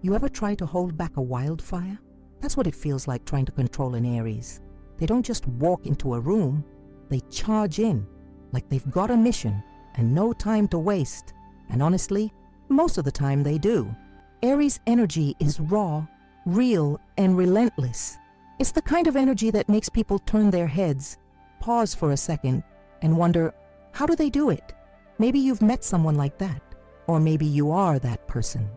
You ever try to hold back a wildfire? That's what it feels like trying to control an Aries. They don't just walk into a room, they charge in, like they've got a mission and no time to waste. And honestly, most of the time they do. Aries energy is raw, real, and relentless. It's the kind of energy that makes people turn their heads, pause for a second, and wonder, how do they do it? Maybe you've met someone like that, or maybe you are that person.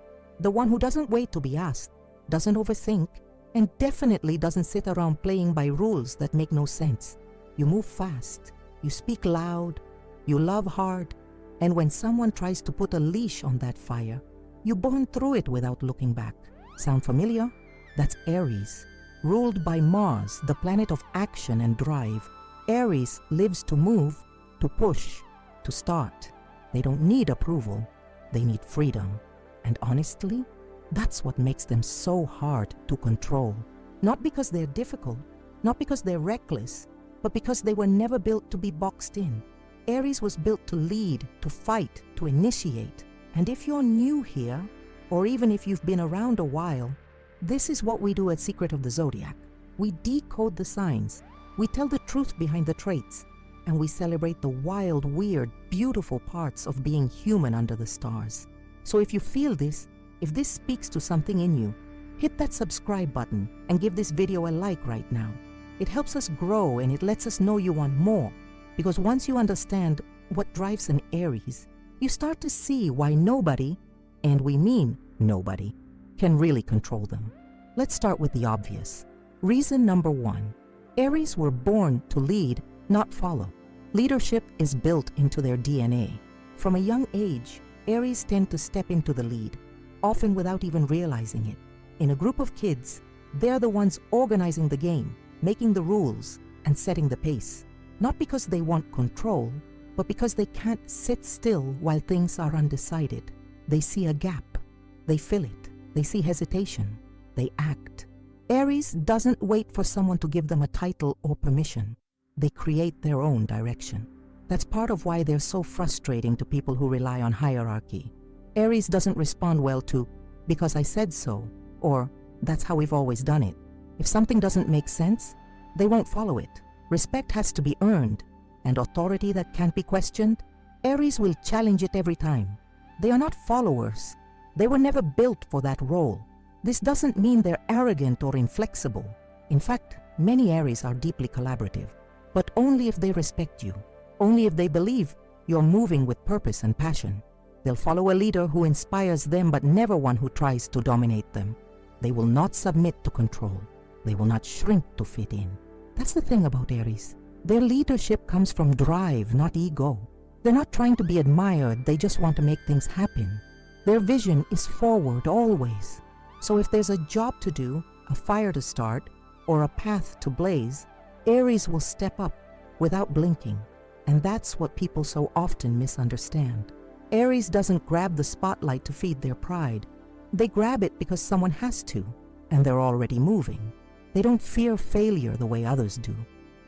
The one who doesn't wait to be asked, doesn't overthink, and definitely doesn't sit around playing by rules that make no sense. You move fast, you speak loud, you love hard, and when someone tries to put a leash on that fire, you burn through it without looking back. Sound familiar? That's Aries. Ruled by Mars, the planet of action and drive, Aries lives to move, to push, to start. They don't need approval, they need freedom. And honestly, that's what makes them so hard to control. Not because they're difficult, not because they're reckless, but because they were never built to be boxed in. Aries was built to lead, to fight, to initiate. And if you're new here, or even if you've been around a while, this is what we do at Secret of the Zodiac. We decode the signs, we tell the truth behind the traits, and we celebrate the wild, weird, beautiful parts of being human under the stars. So if you feel this, if this speaks to something in you, hit that subscribe button and give this video a like right now. It helps us grow and it lets us know you want more, because once you understand what drives an Aries, you start to see why nobody, and we mean nobody, can really control them. Let's start with the obvious. Reason number one, Aries were born to lead, not follow. Leadership is built into their DNA. From a young age, Aries tend to step into the lead, often without even realizing it. In a group of kids, they're the ones organizing the game, making the rules, and setting the pace. Not because they want control, but because they can't sit still while things are undecided. They see a gap, they fill it, they see hesitation, they act. Aries doesn't wait for someone to give them a title or permission. They create their own direction. That's part of why they're so frustrating to people who rely on hierarchy. Aries doesn't respond well to, because I said so, or that's how we've always done it. If something doesn't make sense, they won't follow it. Respect has to be earned, and authority that can't be questioned, Aries will challenge it every time. They are not followers. They were never built for that role. This doesn't mean they're arrogant or inflexible. In fact, many Aries are deeply collaborative, but only if they respect you, only if they believe you're moving with purpose and passion. They'll follow a leader who inspires them, but never one who tries to dominate them. They will not submit to control. They will not shrink to fit in. That's the thing about Aries. Their leadership comes from drive, not ego. They're not trying to be admired, they just want to make things happen. Their vision is forward always. So if there's a job to do, a fire to start, or a path to blaze, Aries will step up without blinking. And that's what people so often misunderstand. Aries doesn't grab the spotlight to feed their pride. They grab it because someone has to, and they're already moving. They don't fear failure the way others do.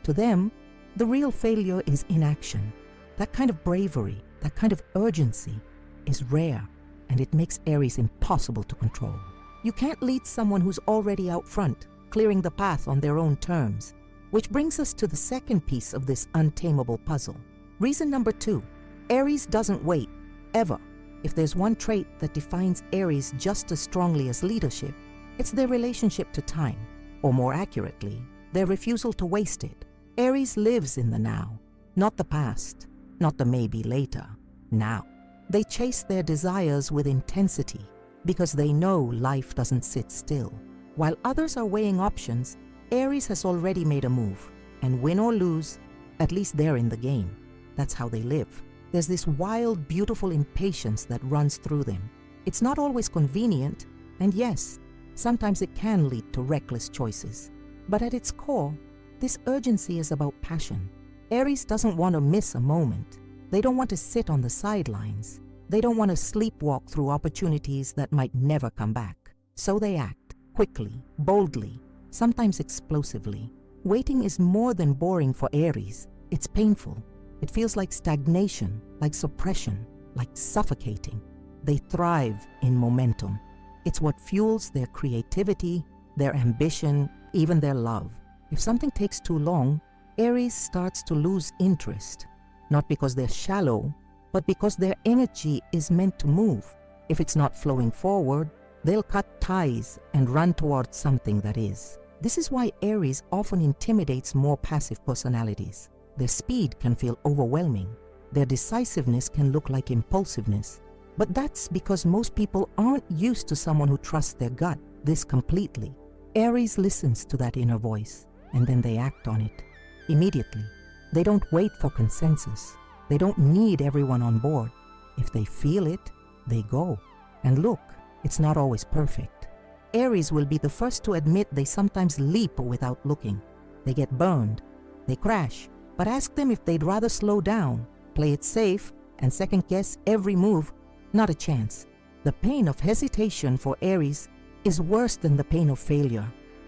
To them, the real failure is inaction. That kind of bravery, that kind of urgency is rare, and it makes Aries impossible to control. You can't lead someone who's already out front, clearing the path on their own terms. Which brings us to the second piece of this untamable puzzle. Reason number two, Aries doesn't wait, ever. If there's one trait that defines Aries just as strongly as leadership, it's their relationship to time, or more accurately, their refusal to waste it. Aries lives in the now, not the past, not the maybe later, now. They chase their desires with intensity because they know life doesn't sit still. While others are weighing options, Aries has already made a move, and win or lose, at least they're in the game. That's how they live. There's this wild, beautiful impatience that runs through them. It's not always convenient, and yes, sometimes it can lead to reckless choices. But at its core, this urgency is about passion. Aries doesn't want to miss a moment. They don't want to sit on the sidelines. They don't want to sleepwalk through opportunities that might never come back. So they act, quickly, boldly, sometimes explosively. Waiting is more than boring for Aries. It's painful. It feels like stagnation, like suppression, like suffocating. They thrive in momentum. It's what fuels their creativity, their ambition, even their love. If something takes too long, Aries starts to lose interest, not because they're shallow, but because their energy is meant to move. If it's not flowing forward, they'll cut ties and run towards something that is. This is why Aries often intimidates more passive personalities. Their speed can feel overwhelming. Their decisiveness can look like impulsiveness. But that's because most people aren't used to someone who trusts their gut this completely. Aries listens to that inner voice, and then they act on it immediately. They don't wait for consensus. They don't need everyone on board. If they feel it, they go. And look, it's not always perfect. Aries will be the first to admit they sometimes leap without looking. They get burned. They crash. But ask them if they'd rather slow down, play it safe, and second-guess every move. Not a chance. The pain of hesitation for Aries is worse than the pain of failure.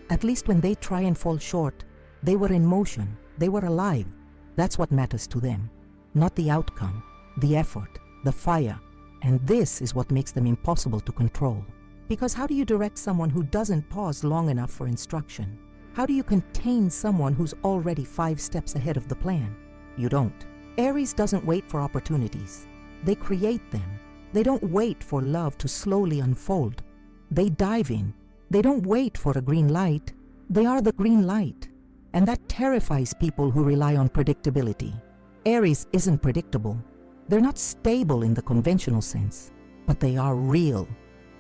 At least when they try and fall short, they were in motion. They were alive. That's what matters to them. Not the outcome, the effort, the fire. And this is what makes them impossible to control. Because how do you direct someone who doesn't pause long enough for instruction? How do you contain someone who's already 5 steps ahead of the plan? You don't. Aries doesn't wait for opportunities. They create them. They don't wait for love to slowly unfold. They dive in. They don't wait for a green light. They are the green light. And that terrifies people who rely on predictability. Aries isn't predictable. They're not stable in the conventional sense, but they are real.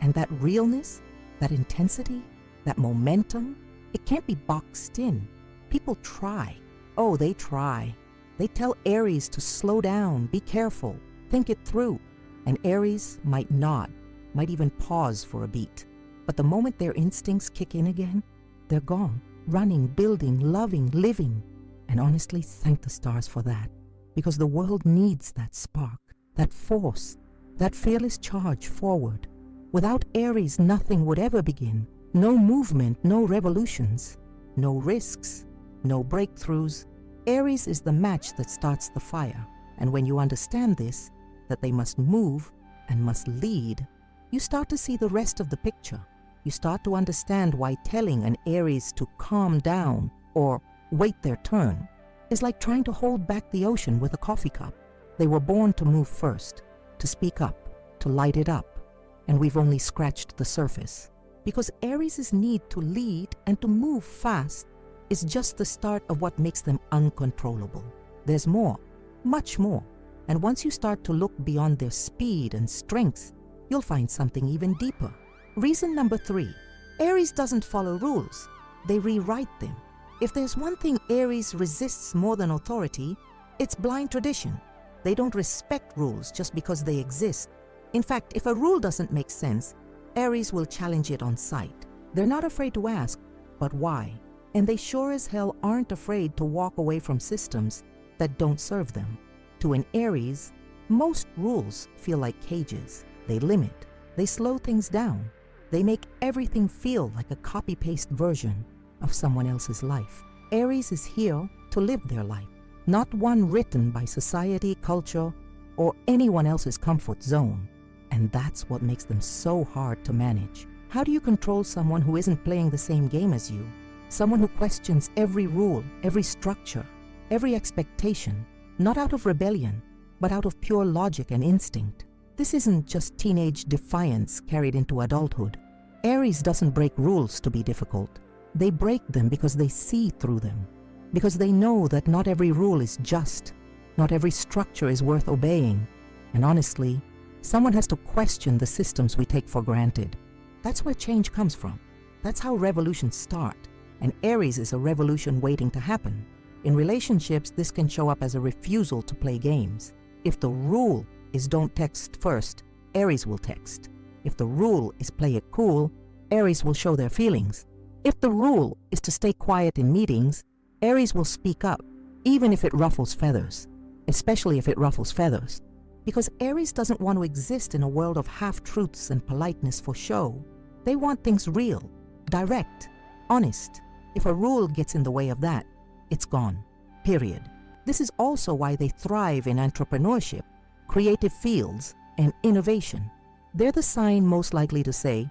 And that realness, that intensity, that momentum, it can't be boxed in. People try. Oh, they try. They tell Aries to slow down, be careful, think it through. And Aries might nod, might even pause for a beat. But the moment their instincts kick in again, they're gone, running, building, loving, living. And honestly, thank the stars for that. Because the world needs that spark, that force, that fearless charge forward. Without Aries, nothing would ever begin. No movement, no revolutions, no risks, no breakthroughs. Aries is the match that starts the fire. And when you understand this, that they must move and must lead, you start to see the rest of the picture. You start to understand why telling an Aries to calm down or wait their turn is like trying to hold back the ocean with a coffee cup. They were born to move first, to speak up, to light it up. And we've only scratched the surface. Because Aries' need to lead and to move fast is just the start of what makes them uncontrollable. There's more, much more. And once you start to look beyond their speed and strength, you'll find something even deeper. Reason number 3, Aries doesn't follow rules. They rewrite them. If there's one thing Aries resists more than authority, it's blind tradition. They don't respect rules just because they exist. In fact, if a rule doesn't make sense, Aries will challenge it on sight. They're not afraid to ask, but why? And they sure as hell aren't afraid to walk away from systems that don't serve them. To an Aries, most rules feel like cages. They limit. They slow things down. They make everything feel like a copy-paste version of someone else's life. Aries is here to live their life, not one written by society, culture, or anyone else's comfort zone. And that's what makes them so hard to manage. How do you control someone who isn't playing the same game as you? Someone who questions every rule, every structure, every expectation, not out of rebellion, but out of pure logic and instinct. This isn't just teenage defiance carried into adulthood. Aries doesn't break rules to be difficult. They break them because they see through them, because they know that not every rule is just, not every structure is worth obeying. And honestly, someone has to question the systems we take for granted. That's where change comes from. That's how revolutions start. And Aries is a revolution waiting to happen. In relationships, this can show up as a refusal to play games. If the rule is don't text first, Aries will text. If the rule is play it cool, Aries will show their feelings. If the rule is to stay quiet in meetings, Aries will speak up, even if it ruffles feathers, especially if it ruffles feathers. Because Aries doesn't want to exist in a world of half-truths and politeness for show. They want things real, direct, honest. If a rule gets in the way of that, it's gone, period. This is also why they thrive in entrepreneurship, creative fields, and innovation. They're the sign most likely to say,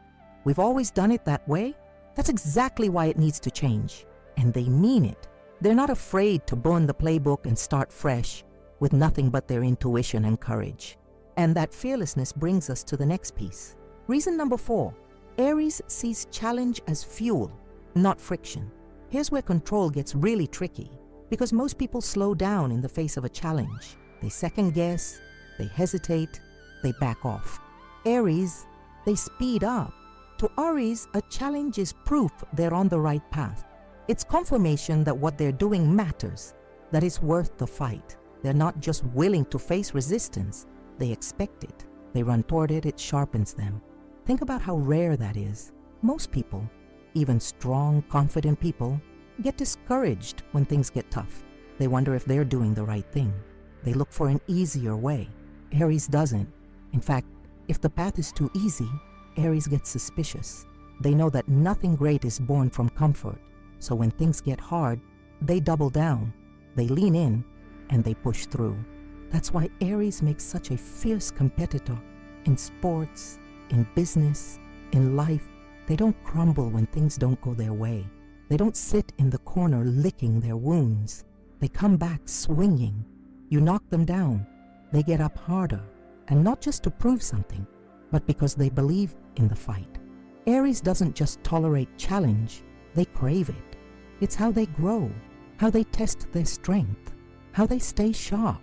We've always done it that way. That's exactly why it needs to change. And they mean it. They're not afraid to burn the playbook and start fresh with nothing but their intuition and courage. And that fearlessness brings us to the next piece. Reason number 4, Aries sees challenge as fuel, not friction. Here's where control gets really tricky, because most people slow down in the face of a challenge. They second guess, they hesitate, they back off. Aries, they speed up. To Aries, a challenge is proof they're on the right path. It's confirmation that what they're doing matters, that it's worth the fight. They're not just willing to face resistance, they expect it. They run toward it, it sharpens them. Think about how rare that is. Most people, even strong, confident people, get discouraged when things get tough. They wonder if they're doing the right thing. They look for an easier way. Aries doesn't. In fact, if the path is too easy, Aries gets suspicious. They know that nothing great is born from comfort. So when things get hard, they double down, they lean in, and they push through. That's why Aries makes such a fierce competitor. In sports, in business, in life, they don't crumble when things don't go their way. They don't sit in the corner licking their wounds. They come back swinging. You knock them down, they get up harder, and not just to prove something, but because they believe in the fight. Aries doesn't just tolerate challenge, they crave it. It's how they grow, how they test their strength, how they stay sharp.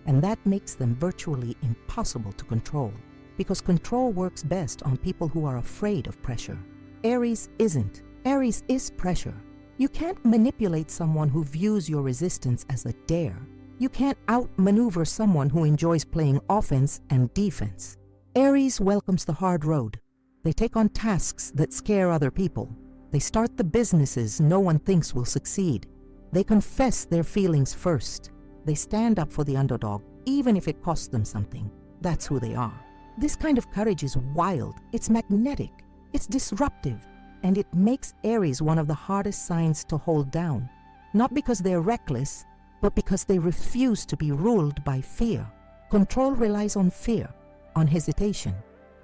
And that makes them virtually impossible to control, because control works best on people who are afraid of pressure. Aries isn't. Aries is pressure. You can't manipulate someone who views your resistance as a dare. You can't outmaneuver someone who enjoys playing offense and defense. Aries welcomes the hard road. They take on tasks that scare other people. They start the businesses no one thinks will succeed. They confess their feelings first. They stand up for the underdog, even if it costs them something. That's who they are. This kind of courage is wild, it's magnetic, it's disruptive, and it makes Aries one of the hardest signs to hold down. Not because they're reckless, but because they refuse to be ruled by fear. Control relies on fear, on hesitation,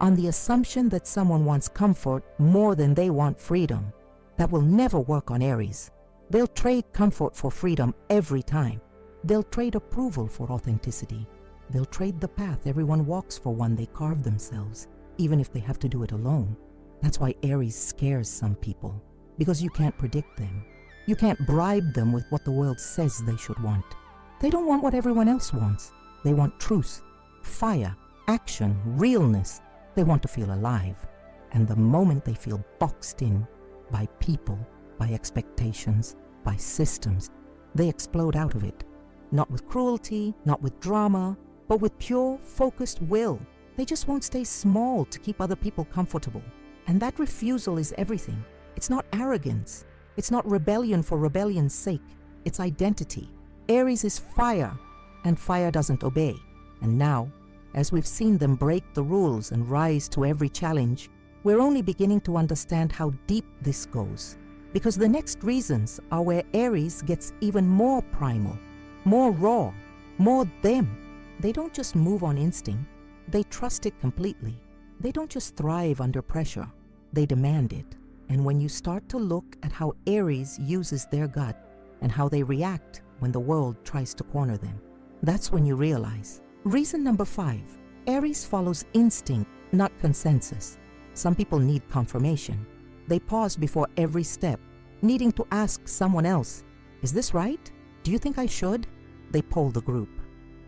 on the assumption that someone wants comfort more than they want freedom. That will never work on Aries. They'll trade comfort for freedom every time. They'll trade approval for authenticity. They'll trade the path everyone walks for one they carve themselves, even if they have to do it alone. That's why Aries scares some people, because you can't predict them. You can't bribe them with what the world says they should want. They don't want what everyone else wants. They want truth, fire, action, realness. They want to feel alive. And the moment they feel boxed in by people, by expectations, by systems, they explode out of it. Not with cruelty, not with drama, but with pure, focused will. They just won't stay small to keep other people comfortable. And that refusal is everything. It's not arrogance. It's not rebellion for rebellion's sake. It's identity. Aries is fire, and fire doesn't obey. And now, as we've seen them break the rules and rise to every challenge, we're only beginning to understand how deep this goes. Because the next reasons are where Aries gets even more primal, more raw, more them. They don't just move on instinct, they trust it completely. They don't just thrive under pressure, they demand it. And when you start to look at how Aries uses their gut and how they react when the world tries to corner them, that's when you realize. Reason number 5, Aries follows instinct, not consensus. Some people need confirmation. They pause before every step, needing to ask someone else, is this right? Do you think I should? They poll the group.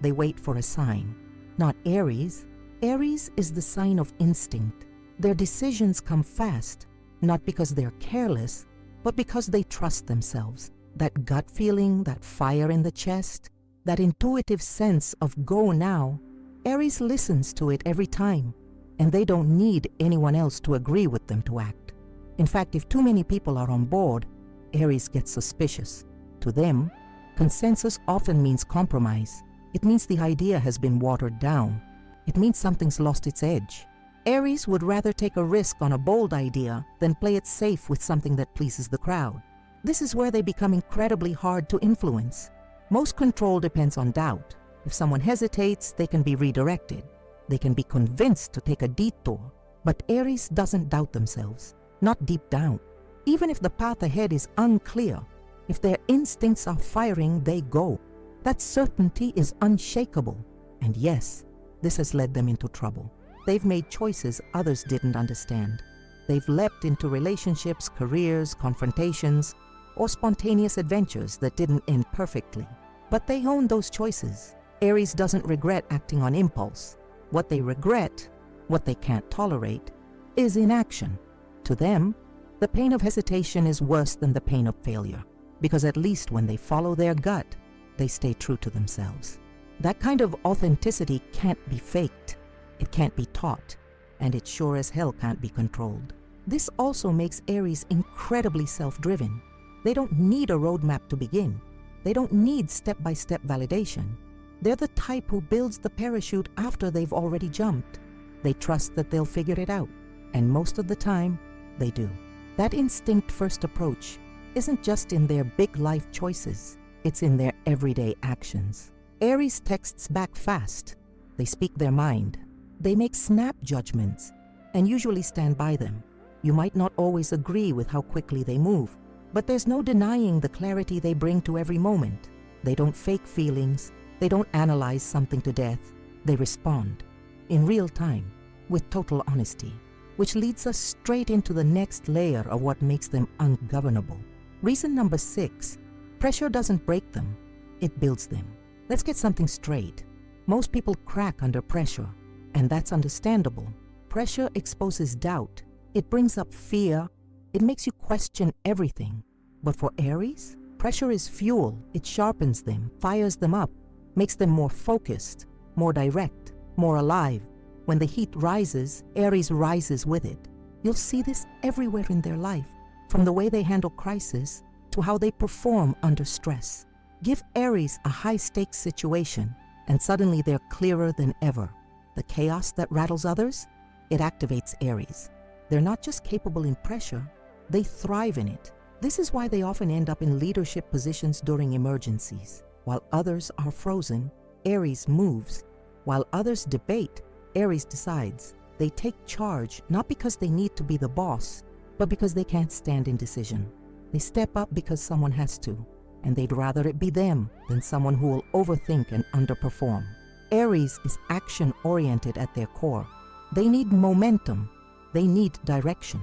They wait for a sign. Not Aries. Aries is the sign of instinct. Their decisions come fast, not because they're careless, but because they trust themselves. That gut feeling, that fire in the chest, that intuitive sense of go now, Aries listens to it every time, and they don't need anyone else to agree with them to act. In fact, if too many people are on board, Aries gets suspicious. To them, consensus often means compromise. It means the idea has been watered down. It means something's lost its edge. Aries would rather take a risk on a bold idea than play it safe with something that pleases the crowd. This is where they become incredibly hard to influence. Most control depends on doubt. If someone hesitates, they can be redirected. They can be convinced to take a detour. But Aries doesn't doubt themselves, not deep down. Even if the path ahead is unclear, if their instincts are firing, they go. That certainty is unshakable. And yes, this has led them into trouble. They've made choices others didn't understand. They've leapt into relationships, careers, confrontations, or spontaneous adventures that didn't end perfectly. But they own those choices. Aries doesn't regret acting on impulse. What they regret, what they can't tolerate, is inaction. To them, the pain of hesitation is worse than the pain of failure, because at least when they follow their gut, they stay true to themselves. That kind of authenticity can't be faked, it can't be taught, and it sure as hell can't be controlled. This also makes Aries incredibly self-driven. They don't need a roadmap to begin. They don't need step-by-step validation. They're the type who builds the parachute after they've already jumped. They trust that they'll figure it out, and most of the time, they do. That instinct-first approach isn't just in their big life choices, it's in their everyday actions. Aries texts back fast. They speak their mind. They make snap judgments and usually stand by them. You might not always agree with how quickly they move, but there's no denying the clarity they bring to every moment. They don't fake feelings. They don't analyze something to death. They respond in real time with total honesty, which leads us straight into the next layer of what makes them ungovernable. Reason number 6, pressure doesn't break them, it builds them. Let's get something straight. Most people crack under pressure, and that's understandable. Pressure exposes doubt. It brings up fear. It makes you question everything. But for Aries, pressure is fuel. It sharpens them, fires them up, makes them more focused, more direct, more alive. When the heat rises, Aries rises with it. You'll see this everywhere in their life, from the way they handle crisis to how they perform under stress. Give Aries a high-stakes situation, and suddenly they're clearer than ever. The chaos that rattles others, it activates Aries. They're not just capable in pressure, they thrive in it. This is why they often end up in leadership positions during emergencies. While others are frozen, Aries moves. While others debate, Aries decides. They take charge not because they need to be the boss, but because they can't stand indecision. They step up because someone has to, and they'd rather it be them than someone who will overthink and underperform. Aries is action-oriented at their core. They need momentum, they need direction,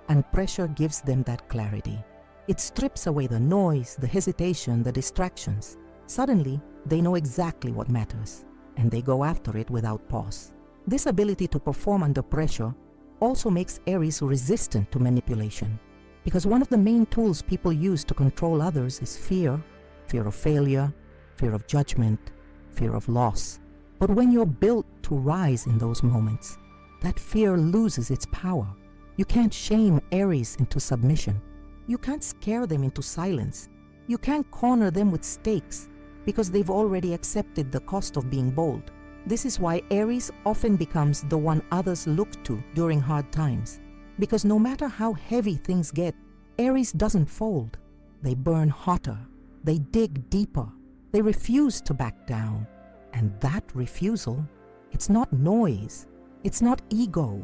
and pressure gives them that clarity. It strips away the noise, the hesitation, the distractions. Suddenly, they know exactly what matters, and they go after it without pause. This ability to perform under pressure also makes Aries resistant to manipulation, because one of the main tools people use to control others is fear. Fear of failure, fear of judgment, fear of loss. But when you're built to rise in those moments, that fear loses its power. You can't shame Aries into submission. You can't scare them into silence. You can't corner them with stakes, because they've already accepted the cost of being bold. This is why Aries often becomes the one others look to during hard times. Because no matter how heavy things get, Aries doesn't fold. They burn hotter. They dig deeper. They refuse to back down. And that refusal, it's not noise. It's not ego.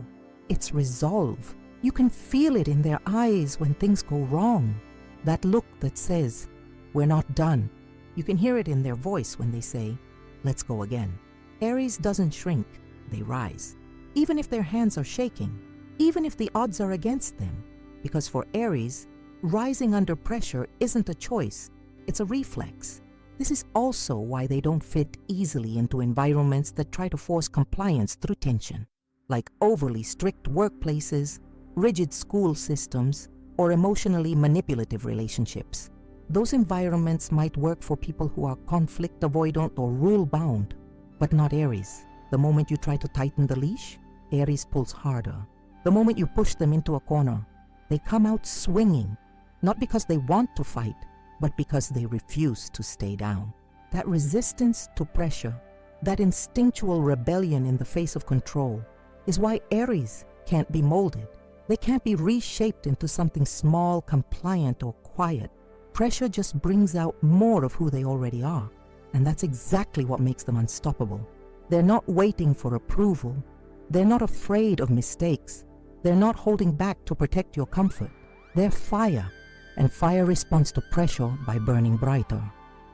It's resolve. You can feel it in their eyes when things go wrong. That look that says, "We're not done." You can hear it in their voice when they say, "Let's go again." Aries doesn't shrink, they rise. Even if their hands are shaking, even if the odds are against them. Because for Aries, rising under pressure isn't a choice, it's a reflex. This is also why they don't fit easily into environments that try to force compliance through tension, like overly strict workplaces, rigid school systems, or emotionally manipulative relationships. Those environments might work for people who are conflict avoidant or rule-bound, but not Aries. The moment you try to tighten the leash, Aries pulls harder. The moment you push them into a corner, they come out swinging, not because they want to fight, but because they refuse to stay down. That resistance to pressure, that instinctual rebellion in the face of control, is why Aries can't be molded. They can't be reshaped into something small, compliant, or quiet. Pressure just brings out more of who they already are, and that's exactly what makes them unstoppable. They're not waiting for approval. They're not afraid of mistakes. They're not holding back to protect your comfort. They're fire, and fire responds to pressure by burning brighter.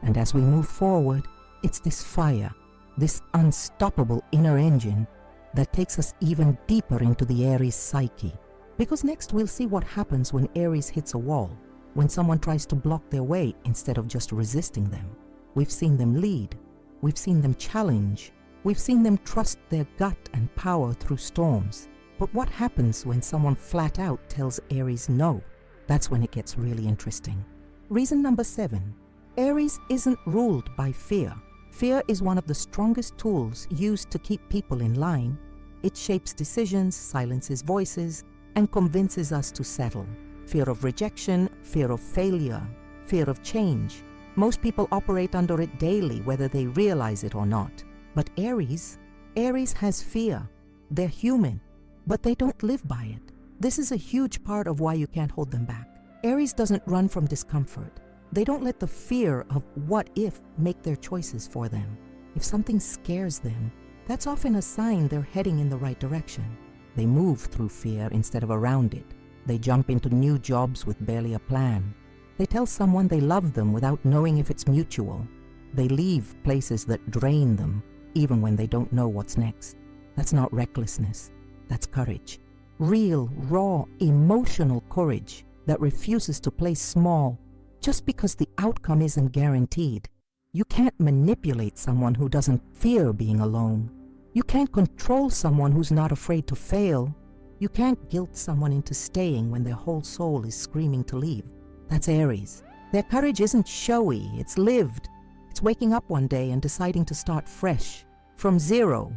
And as we move forward, it's this fire, this unstoppable inner engine that takes us even deeper into the Aries psyche. Because next we'll see what happens when Aries hits a wall, when someone tries to block their way instead of just resisting them. We've seen them lead, we've seen them challenge, we've seen them trust their gut and power through storms. But what happens when someone flat out tells Aries no? That's when it gets really interesting. Reason number 7. Aries isn't ruled by fear. Fear is one of the strongest tools used to keep people in line. It shapes decisions, silences voices, and convinces us to settle. Fear of rejection, fear of failure, fear of change. Most people operate under it daily, whether they realize it or not. But Aries has fear. They're human, but they don't live by it. This is a huge part of why you can't hold them back. Aries doesn't run from discomfort. They don't let the fear of what if make their choices for them. If something scares them, that's often a sign they're heading in the right direction. They move through fear instead of around it. They jump into new jobs with barely a plan. They tell someone they love them without knowing if it's mutual. They leave places that drain them, even when they don't know what's next. That's not recklessness. That's courage. Real, raw, emotional courage that refuses to play small just because the outcome isn't guaranteed. You can't manipulate someone who doesn't fear being alone. You can't control someone who's not afraid to fail. You can't guilt someone into staying when their whole soul is screaming to leave. That's Aries. Their courage isn't showy, it's lived. It's waking up one day and deciding to start fresh, from zero,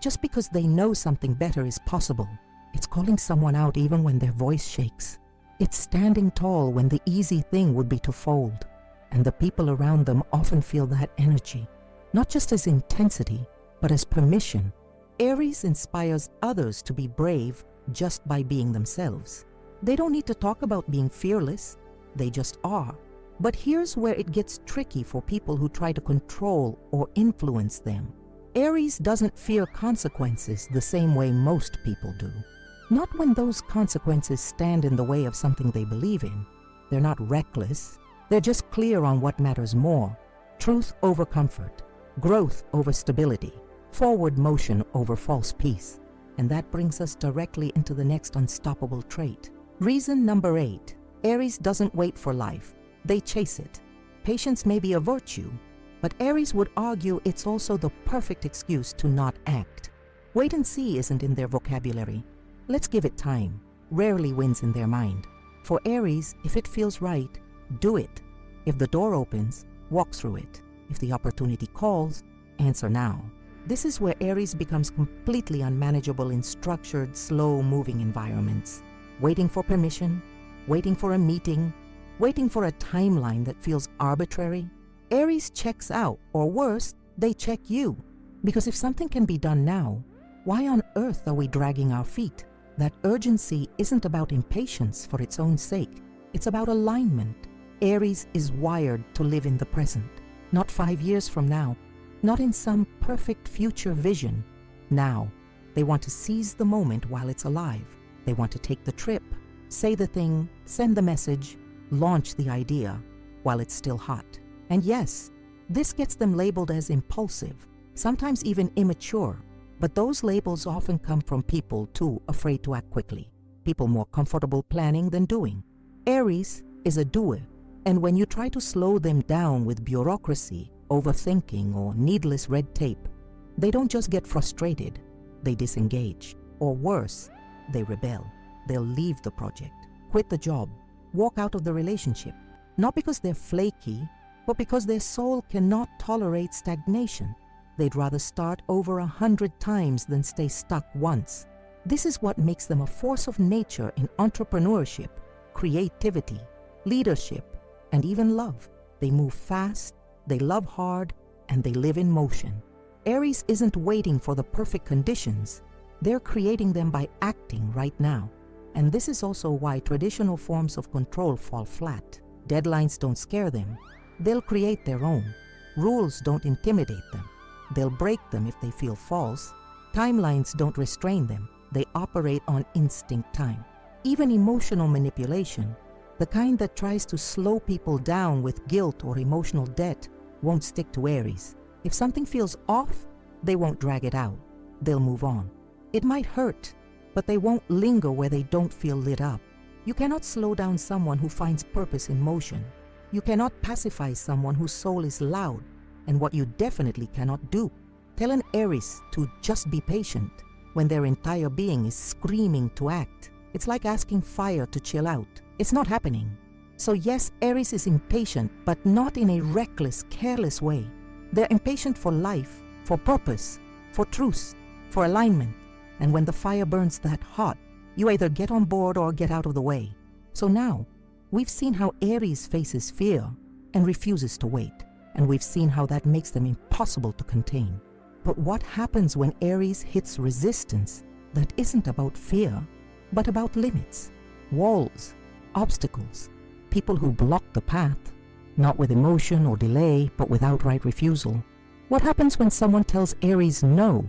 just because they know something better is possible. It's calling someone out even when their voice shakes. It's standing tall when the easy thing would be to fold. And the people around them often feel that energy, not just as intensity, but as permission. Aries inspires others to be brave just by being themselves. They don't need to talk about being fearless, they just are. But here's where it gets tricky for people who try to control or influence them. Aries doesn't fear consequences the same way most people do. Not when those consequences stand in the way of something they believe in. They're not reckless, they're just clear on what matters more. Truth over comfort, growth over stability, forward motion over false peace. And that brings us directly into the next unstoppable trait. Reason number 8. Aries doesn't wait for life, they chase it. Patience may be a virtue, but Aries would argue it's also the perfect excuse to not act. Wait and see isn't in their vocabulary. Let's give it time rarely wins in their mind. For Aries, if it feels right, do it. If the door opens, walk through it. If the opportunity calls, answer now. This is where Aries becomes completely unmanageable in structured, slow-moving environments. Waiting for permission, waiting for a meeting, waiting for a timeline that feels arbitrary. Aries checks out, or worse, they check you. Because if something can be done now, why on earth are we dragging our feet? That urgency isn't about impatience for its own sake. It's about alignment. Aries is wired to live in the present. Not 5 years from now. Not in some perfect future vision. Now. They want to seize the moment while it's alive. They want to take the trip, say the thing, send the message, launch the idea while it's still hot. And yes, this gets them labeled as impulsive, sometimes even immature. But those labels often come from people too afraid to act quickly, people more comfortable planning than doing. Aries is a doer, and when you try to slow them down with bureaucracy, overthinking, or needless red tape, they don't just get frustrated, they disengage. Or worse, they rebel. They'll leave the project, quit the job, walk out of the relationship, not because they're flaky, but because their soul cannot tolerate stagnation. They'd rather start over 100 times than stay stuck once. This is what makes them a force of nature in entrepreneurship, creativity, leadership, and even love. They move fast, they love hard, and they live in motion. Aries isn't waiting for the perfect conditions. They're creating them by acting right now. And this is also why traditional forms of control fall flat. Deadlines don't scare them. They'll create their own. Rules don't intimidate them. They'll break them if they feel false. Timelines don't restrain them. They operate on instinct time. Even emotional manipulation, the kind that tries to slow people down with guilt or emotional debt, won't stick to Aries. If something feels off, they won't drag it out. They'll move on. It might hurt, but they won't linger where they don't feel lit up. You cannot slow down someone who finds purpose in motion. You cannot pacify someone whose soul is loud, and what you definitely cannot do. Tell an Aries to just be patient when their entire being is screaming to act. It's like asking fire to chill out. It's not happening. So yes, Aries is impatient, but not in a reckless, careless way. They're impatient for life, for purpose, for truth, for alignment. And when the fire burns that hot, you either get on board or get out of the way. So now, we've seen how Aries faces fear and refuses to wait. And we've seen how that makes them impossible to contain. But what happens when Aries hits resistance that isn't about fear, but about limits, walls, obstacles, people who block the path, not with emotion or delay, but with outright refusal? What happens when someone tells Aries no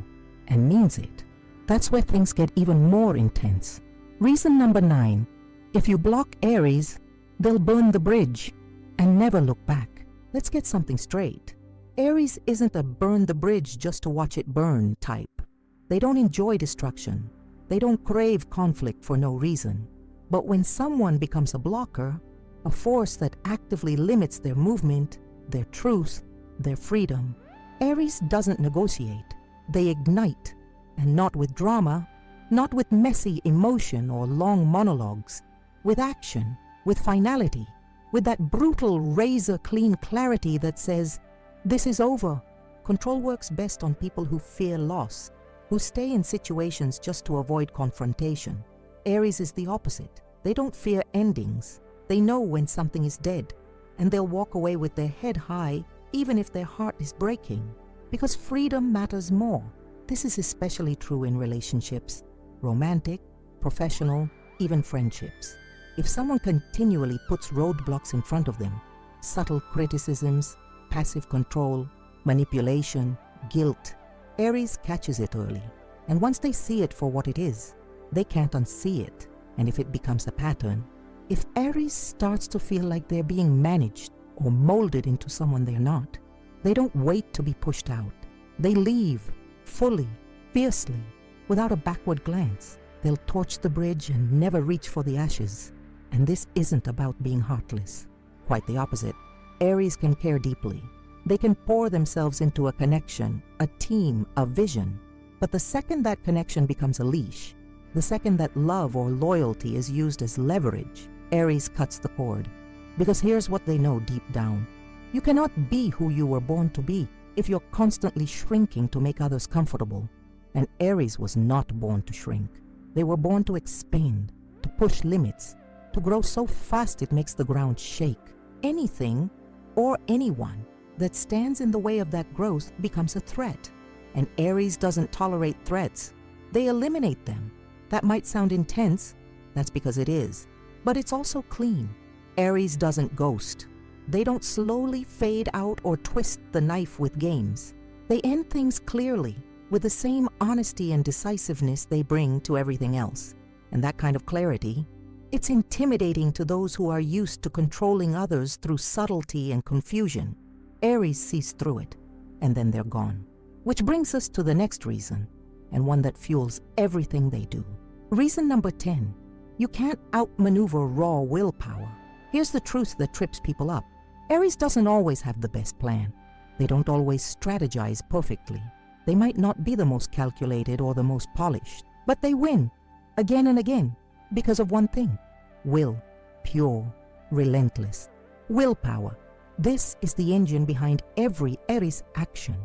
and means it? That's where things get even more intense. Reason number 9, if you block Aries, they'll burn the bridge and never look back. Let's get something straight. Aries isn't a burn the bridge just to watch it burn type. They don't enjoy destruction. They don't crave conflict for no reason. But when someone becomes a blocker, a force that actively limits their movement, their truth, their freedom, Aries doesn't negotiate. They ignite, and not with drama, not with messy emotion or long monologues, with action, with finality, with that brutal razor-clean clarity that says, this is over. Control works best on people who fear loss, who stay in situations just to avoid confrontation. Aries is the opposite. They don't fear endings. They know when something is dead, and they'll walk away with their head high even if their heart is breaking, because freedom matters more. This is especially true in relationships, romantic, professional, even friendships. If someone continually puts roadblocks in front of them, subtle criticisms, passive control, manipulation, guilt, Aries catches it early. And once they see it for what it is, they can't unsee it. And if it becomes a pattern, if Aries starts to feel like they're being managed or molded into someone they're not, they don't wait to be pushed out. They leave, fully, fiercely, without a backward glance. They'll torch the bridge and never reach for the ashes. And this isn't about being heartless. Quite the opposite. Aries can care deeply. They can pour themselves into a connection, a team, a vision. But the second that connection becomes a leash, the second that love or loyalty is used as leverage, Aries cuts the cord. Because here's what they know deep down. You cannot be who you were born to be if you're constantly shrinking to make others comfortable. And Aries was not born to shrink. They were born to expand, to push limits, to grow so fast it makes the ground shake. Anything or anyone that stands in the way of that growth becomes a threat. And Aries doesn't tolerate threats. They eliminate them. That might sound intense. That's because it is. But it's also clean. Aries doesn't ghost. They don't slowly fade out or twist the knife with games. They end things clearly, with the same honesty and decisiveness they bring to everything else. And that kind of clarity, it's intimidating to those who are used to controlling others through subtlety and confusion. Aries sees through it, and then they're gone. Which brings us to the next reason, and one that fuels everything they do. Reason number 10, you can't outmaneuver raw willpower. Here's the truth that trips people up. Aries doesn't always have the best plan. They don't always strategize perfectly. They might not be the most calculated or the most polished, but they win, again and again, because of one thing: will, pure, relentless. Willpower. This is the engine behind every Aries action.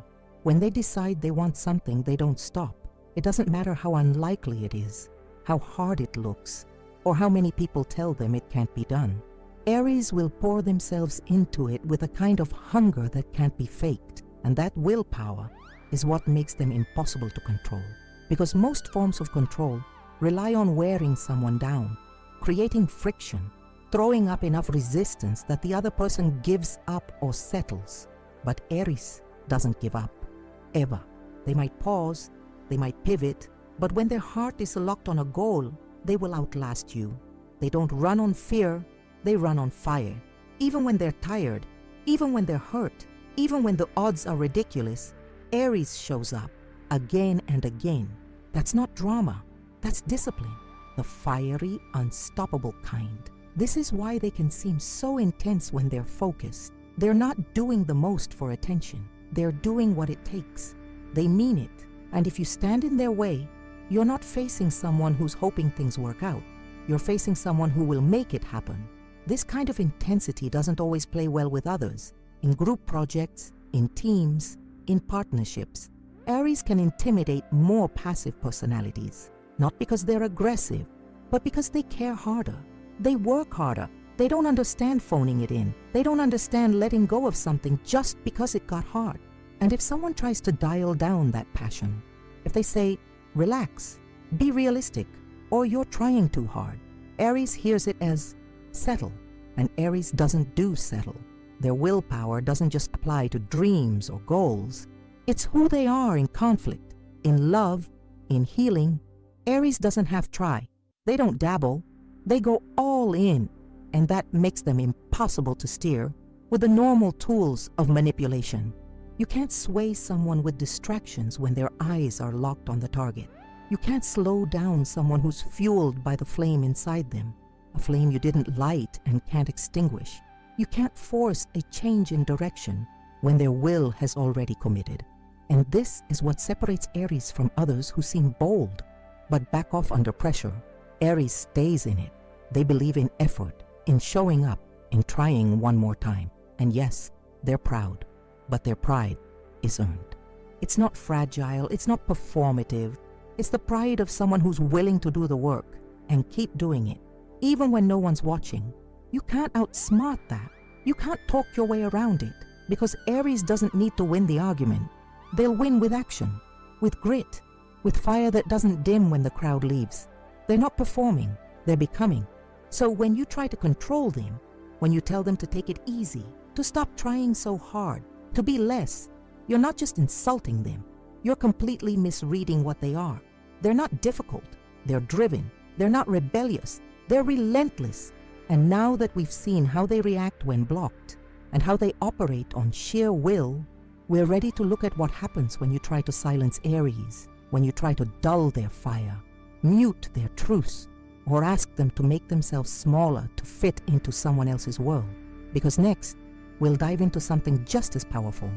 When they decide they want something, they don't stop. It doesn't matter how unlikely it is, how hard it looks, or how many people tell them it can't be done. Aries will pour themselves into it with a kind of hunger that can't be faked, and that willpower is what makes them impossible to control. Because most forms of control rely on wearing someone down, creating friction, throwing up enough resistance that the other person gives up or settles. But Aries doesn't give up, ever. They might pause, they might pivot, But when their heart is locked on a goal, they will outlast you. They don't run on fear, they run on fire. Even when they're tired, even when they're hurt, even when the odds are ridiculous, Aries shows up again and again. That's not drama, that's discipline. The fiery, unstoppable kind. This is why they can seem so intense when they're focused. They're not doing the most for attention. They're doing what it takes. They mean it. And if you stand in their way, you're not facing someone who's hoping things work out. You're facing someone who will make it happen. This kind of intensity doesn't always play well with others. In group projects, in teams, in partnerships, Aries can intimidate more passive personalities. Not because they're aggressive, but because they care harder. They work harder. They don't understand phoning it in. They don't understand letting go of something just because it got hard. And if someone tries to dial down that passion, if they say, relax, be realistic, or you're trying too hard, Aries hears it as settle. And Aries doesn't do settle. Their willpower doesn't just apply to dreams or goals. It's who they are in conflict, in love, in healing. Aries doesn't half try. They don't dabble. They go all in. And that makes them impossible to steer with the normal tools of manipulation. You can't sway someone with distractions when their eyes are locked on the target. You can't slow down someone who's fueled by the flame inside them, a flame you didn't light and can't extinguish. You can't force a change in direction when their will has already committed. And this is what separates Aries from others who seem bold, but back off under pressure. Aries stays in it. They believe in effort, in showing up, in trying one more time. And yes, they're proud, but their pride is earned. It's not fragile, it's not performative. It's the pride of someone who's willing to do the work and keep doing it, even when no one's watching. You can't outsmart that. You can't talk your way around it, because Aries doesn't need to win the argument. They'll win with action, with grit, with fire that doesn't dim when the crowd leaves. They're not performing, they're becoming. So when you try to control them, when you tell them to take it easy, to stop trying so hard, to be less, you're not just insulting them, you're completely misreading what they are. They're not difficult, they're driven, they're not rebellious, they're relentless. And now that we've seen how they react when blocked, and how they operate on sheer will, we're ready to look at what happens when you try to silence Aries, when you try to dull their fire, mute their truths, or ask them to make themselves smaller to fit into someone else's world. Because next, we'll dive into something just as powerful,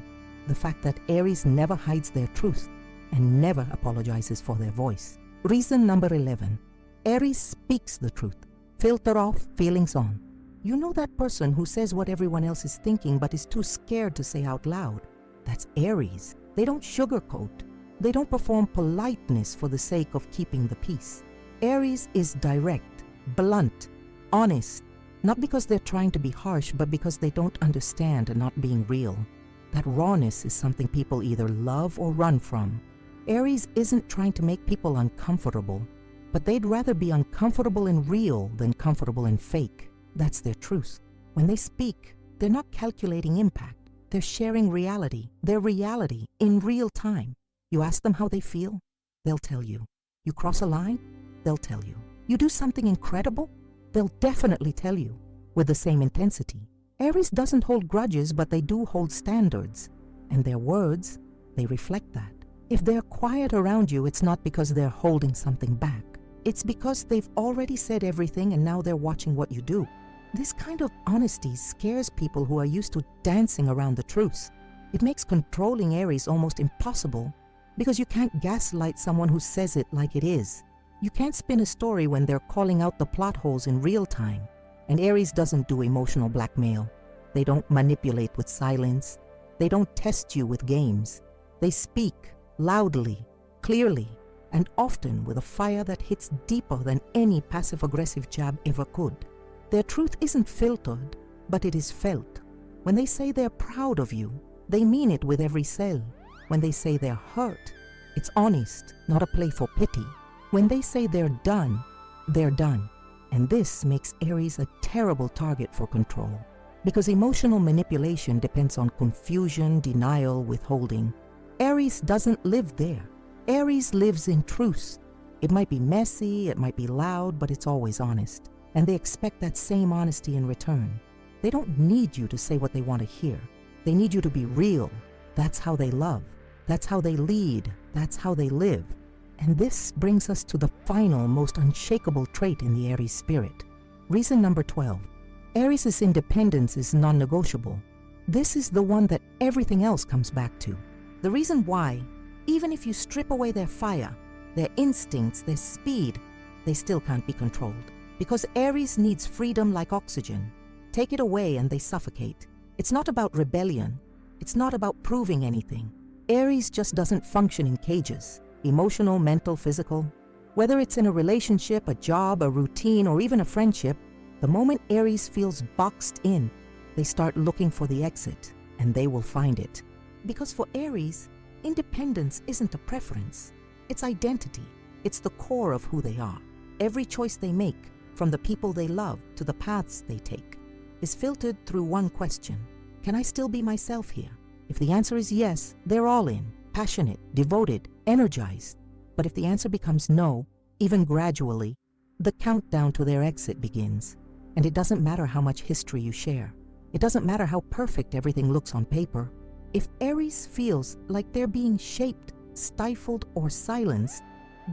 the fact that Aries never hides their truth and never apologizes for their voice. Reason number 11, Aries speaks the truth. Filter off, feelings on. You know that person who says what everyone else is thinking but is too scared to say out loud? That's Aries. They don't sugarcoat. They don't perform politeness for the sake of keeping the peace. Aries is direct, blunt, honest, not because they're trying to be harsh, but because they don't understand not being real. That rawness is something people either love or run from. Aries isn't trying to make people uncomfortable, but they'd rather be uncomfortable and real than comfortable and fake. That's their truth. When they speak, they're not calculating impact. They're sharing reality, their reality, in real time. You ask them how they feel, they'll tell you. You cross a line, they'll tell you. You do something incredible, they'll definitely tell you, with the same intensity. Aries doesn't hold grudges, but they do hold standards. And their words, they reflect that. If they're quiet around you, it's not because they're holding something back. It's because they've already said everything and now they're watching what you do. This kind of honesty scares people who are used to dancing around the truth. It makes controlling Aries almost impossible because you can't gaslight someone who says it like it is. You can't spin a story when they're calling out the plot holes in real time. And Aries doesn't do emotional blackmail. They don't manipulate with silence. They don't test you with games. They speak loudly, clearly, and often with a fire that hits deeper than any passive-aggressive jab ever could. Their truth isn't filtered, but it is felt. When they say they're proud of you, they mean it with every cell. When they say they're hurt, it's honest, not a play for pity. When they say they're done, they're done. And this makes Aries a terrible target for control. Because emotional manipulation depends on confusion, denial, withholding. Aries doesn't live there. Aries lives in truth, It might be messy, it might be loud, but it's always honest. And they expect that same honesty in return. They don't need you to say what they want to hear. They need you to be real. That's how they love. That's how they lead. That's how they live. And this brings us to the final, most unshakable trait in the Aries spirit. Reason number 12. Aries' independence is non-negotiable. This is the one that everything else comes back to. The reason why, even if you strip away their fire, their instincts, their speed, they still can't be controlled. Because Aries needs freedom like oxygen. Take it away and they suffocate. It's not about rebellion. It's not about proving anything. Aries just doesn't function in cages. Emotional, mental, physical. Whether it's in a relationship, a job, a routine, or even a friendship, the moment Aries feels boxed in, they start looking for the exit, and they will find it. Because for Aries, independence isn't a preference. It's identity. It's the core of who they are. Every choice they make, from the people they love to the paths they take, is filtered through one question. Can I still be myself here? If the answer is yes, they're all in, passionate, devoted, energized. But if the answer becomes no, even gradually, the countdown to their exit begins. And it doesn't matter how much history you share. It doesn't matter how perfect everything looks on paper. If Aries feels like they're being shaped, stifled, or silenced,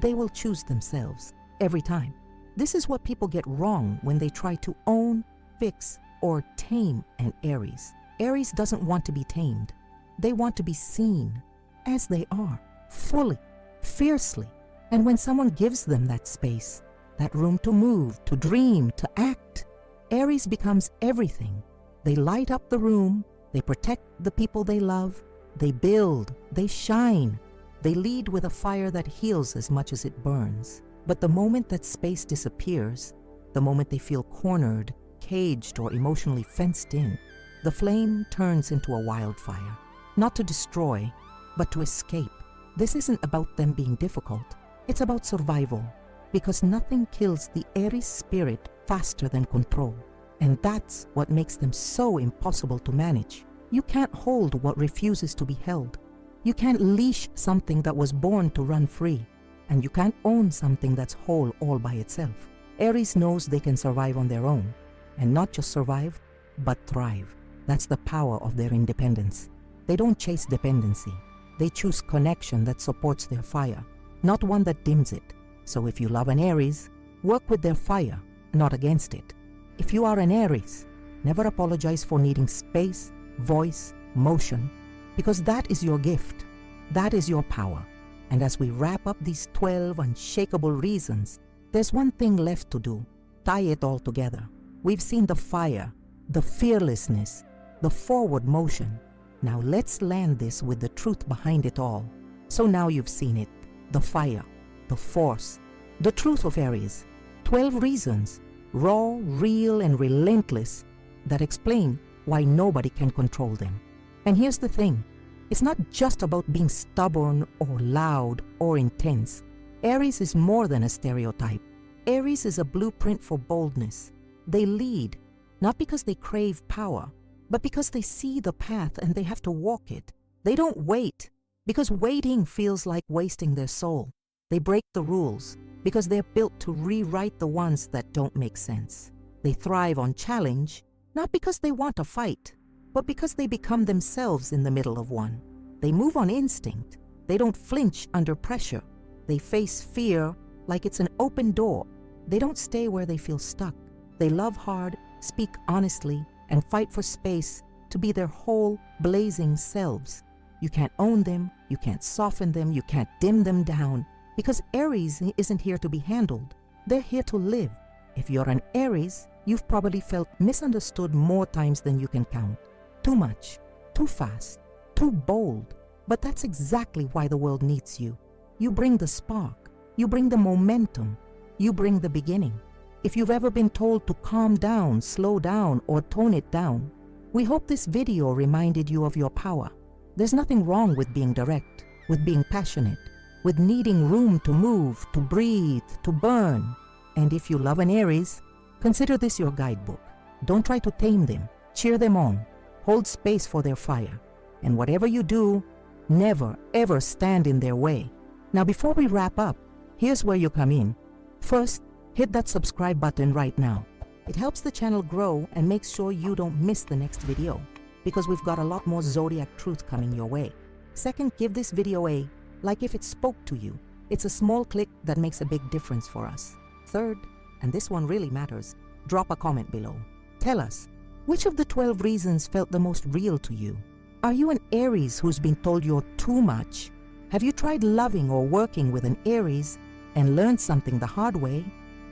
they will choose themselves, every time. This is what people get wrong when they try to own, fix, or tame an Aries. Aries doesn't want to be tamed. They want to be seen as they are, fully, fiercely. And when someone gives them that space, that room to move, to dream, to act, Aries becomes everything. They light up the room, they protect the people they love, they build, they shine. They lead with a fire that heals as much as it burns. But the moment that space disappears, the moment they feel cornered, caged, or emotionally fenced in, the flame turns into a wildfire. Not to destroy, but to escape. This isn't about them being difficult. It's about survival. Because nothing kills the Aries spirit faster than control. And that's what makes them so impossible to manage. You can't hold what refuses to be held. You can't leash something that was born to run free. And you can't own something that's whole all by itself. Aries knows they can survive on their own. And not just survive, but thrive. That's the power of their independence. They don't chase dependency. They choose connection that supports their fire, not one that dims it. So if you love an Aries, work with their fire, not against it. If you are an Aries, never apologize for needing space, voice, motion, because that is your gift. That is your power. And as we wrap up these 12 unshakable reasons, there's one thing left to do: tie it all together. We've seen the fire, the fearlessness, the forward motion. Now let's land this with the truth behind it all. So now you've seen it, the fire, the force, the truth of Aries. 12 reasons, raw, real, and relentless, that explain why nobody can control them. And here's the thing, it's not just about being stubborn or loud or intense. Aries is more than a stereotype. Aries is a blueprint for boldness. They lead, not because they crave power, but because they see the path and they have to walk it. They don't wait, because waiting feels like wasting their soul. They break the rules, because they're built to rewrite the ones that don't make sense. They thrive on challenge, not because they want a fight, but because they become themselves in the middle of one. They move on instinct. They don't flinch under pressure. They face fear like it's an open door. They don't stay where they feel stuck. They love hard, speak honestly, and fight for space to be their whole, blazing selves. You can't own them, you can't soften them, you can't dim them down, because Aries isn't here to be handled. They're here to live. If you're an Aries, you've probably felt misunderstood more times than you can count. Too much, too fast, too bold. But that's exactly why the world needs you. You bring the spark, you bring the momentum, you bring the beginning. If you've ever been told to calm down, slow down, or tone it down, we hope this video reminded you of your power. There's nothing wrong with being direct, with being passionate, with needing room to move, to breathe, to burn. And if you love an Aries, consider this your guidebook. Don't try to tame them. Cheer them on. Hold space for their fire. And whatever you do, never, ever stand in their way. Now, before we wrap up, Here's where you come in. First, hit that subscribe button right now. It helps the channel grow and makes sure you don't miss the next video, because we've got a lot more zodiac truth coming your way. Second, give this video a like if it spoke to you. It's a small click that makes a big difference for us. Third, and this one really matters, drop a comment below. Tell us, which of the 12 reasons felt the most real to you? Are you an Aries who's been told you're too much? Have you tried loving or working with an Aries and learned something the hard way?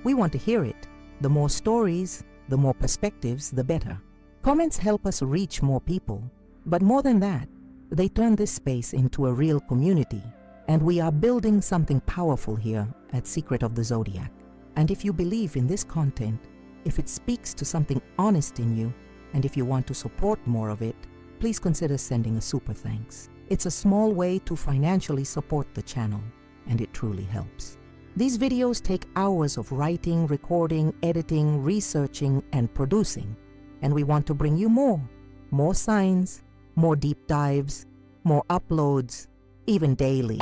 We want to hear it. The more stories, the more perspectives, the better. Comments help us reach more people, but more than that, they turn this space into a real community, and we are building something powerful here at Secret of the Zodiac. And if you believe in this content, if it speaks to something honest in you, and if you want to support more of it, please consider sending a super thanks. It's a small way to financially support the channel, and it truly helps. These videos take hours of writing, recording, editing, researching, and producing, and we want to bring you more signs, more deep dives, more uploads, even daily.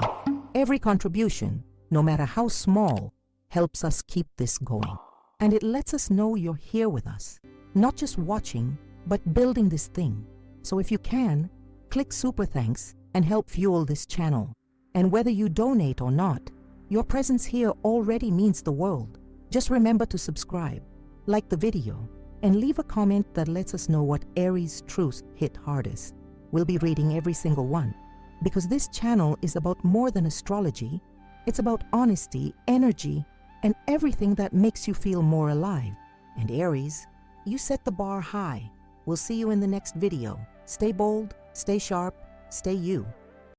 Every contribution, no matter how small, helps us keep this going. And it lets us know you're here with us, not just watching, but building this thing. So if you can, click super thanks and help fuel this channel. And whether you donate or not, your presence here already means the world. Just remember to subscribe, like the video, and leave a comment that lets us know what Aries truth hit hardest. We'll be reading every single one, because this channel is about more than astrology. It's about honesty, energy, and everything that makes you feel more alive. And Aries, you set the bar high. We'll see you in the next video. Stay bold, stay sharp, stay you.